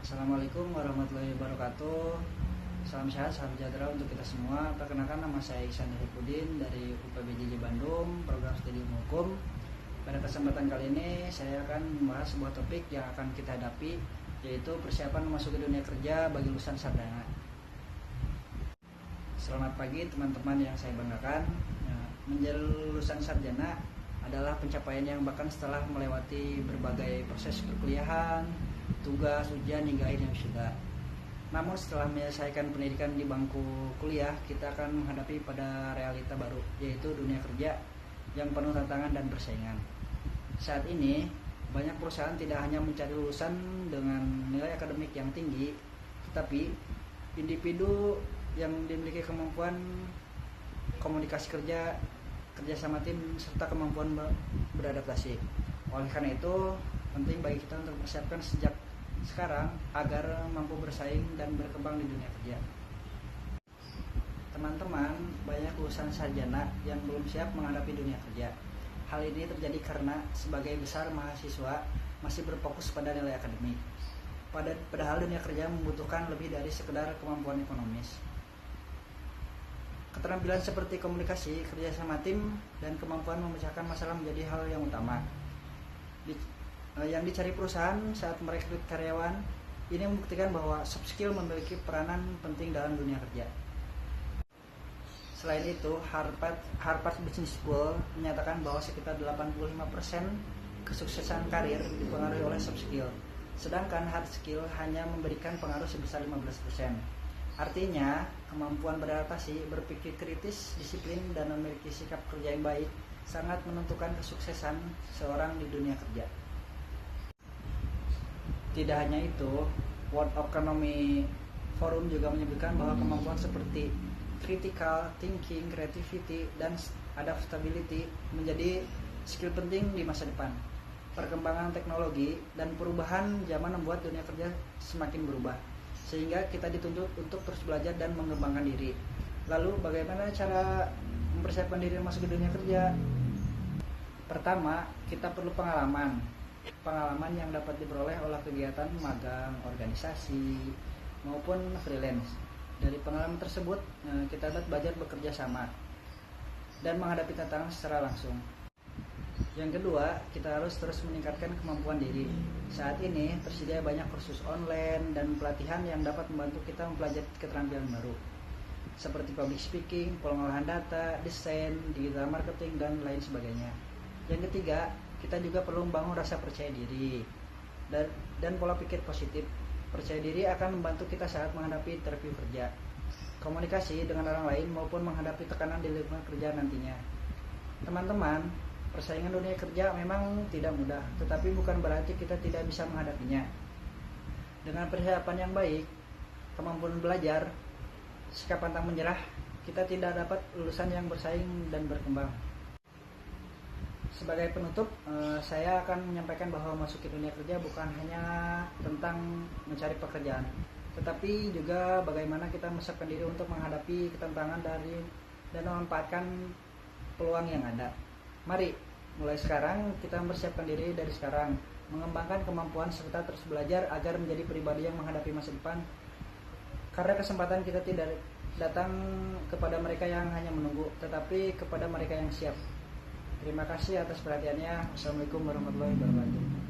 Assalamualaikum warahmatullahi wabarakatuh. Salam sehat, salam sejahtera untuk kita semua. Perkenalkan, nama saya Ihsan Hipudin dari UPBJJ Bandung, program studi hukum. Pada kesempatan kali ini saya akan membahas sebuah topik yang akan kita hadapi, yaitu persiapan memasuki dunia kerja bagi lulusan sarjana. Selamat pagi teman-teman yang saya banggakan. Menjadi lulusan sarjana adalah pencapaian yang bahkan setelah melewati berbagai proses perkuliahan, tugas, ujian, hingga akhirnya wisuda. Namun setelah menyelesaikan pendidikan di bangku kuliah, kita akan menghadapi pada realita baru, yaitu dunia kerja yang penuh tantangan dan persaingan. Saat ini, banyak perusahaan tidak hanya mencari lulusan dengan nilai akademik yang tinggi, tetapi individu yang dimiliki kemampuan komunikasi kerja sama tim, serta kemampuan beradaptasi. Oleh karena itu, penting bagi kita untuk mempersiapkan sejak sekarang agar mampu bersaing dan berkembang di dunia kerja. Teman-teman, banyak lulusan sarjana yang belum siap menghadapi dunia kerja. Hal ini terjadi karena sebagai besar mahasiswa masih berfokus pada nilai akademik. Padahal dunia kerja membutuhkan lebih dari sekedar kemampuan ekonomis. Keterampilan seperti komunikasi, kerja sama tim, dan kemampuan memecahkan masalah menjadi hal yang utama yang dicari perusahaan saat merekrut karyawan. Ini membuktikan bahwa soft skill memiliki peranan penting dalam dunia kerja. Selain itu, Harvard Business School menyatakan bahwa sekitar 85% kesuksesan karir dipengaruhi oleh soft skill, sedangkan hard skill hanya memberikan pengaruh sebesar 15%. Artinya, kemampuan beradaptasi, berpikir kritis, disiplin, dan memiliki sikap kerja yang baik sangat menentukan kesuksesan seorang di dunia kerja. Tidak hanya itu, World Economic Forum juga menyebutkan bahwa kemampuan seperti critical thinking, creativity, dan adaptability menjadi skill penting di masa depan. Perkembangan teknologi dan perubahan zaman membuat dunia kerja semakin berubah, sehingga kita dituntut untuk terus belajar dan mengembangkan diri. Lalu bagaimana cara mempersiapkan diri masuk ke dunia kerja? Pertama, kita perlu pengalaman yang dapat diperoleh oleh kegiatan magang, organisasi, maupun freelance. Dari pengalaman tersebut, kita dapat belajar bekerja sama dan menghadapi tantangan secara langsung. Yang kedua, kita harus terus meningkatkan kemampuan diri. Saat ini tersedia banyak kursus online dan pelatihan yang dapat membantu kita mempelajari keterampilan baru, seperti public speaking, pengolahan data, desain, digital marketing, dan lain sebagainya. Yang ketiga, kita juga perlu membangun rasa percaya diri dan pola pikir positif. Percaya diri akan membantu kita saat menghadapi interview kerja, komunikasi dengan orang lain, maupun menghadapi tekanan di lingkungan kerja nantinya. Teman-teman, persaingan dunia kerja memang tidak mudah, tetapi bukan berarti kita tidak bisa menghadapinya. Dengan persiapan yang baik, kemampuan belajar, sikap pantang menyerah, kita tidak dapat lulusan yang bersaing dan berkembang. Sebagai penutup, saya akan menyampaikan bahwa masuk ke dunia kerja bukan hanya tentang mencari pekerjaan, tetapi juga bagaimana kita mempersiapkan diri untuk menghadapi ketantangan dan memanfaatkan peluang yang ada. Mari, mulai sekarang kita mempersiapkan diri dari sekarang, mengembangkan kemampuan serta terus belajar agar menjadi pribadi yang menghadapi masa depan. Karena kesempatan kita tidak datang kepada mereka yang hanya menunggu, tetapi kepada mereka yang siap. Terima kasih atas perhatiannya. Wassalamualaikum warahmatullahi wabarakatuh.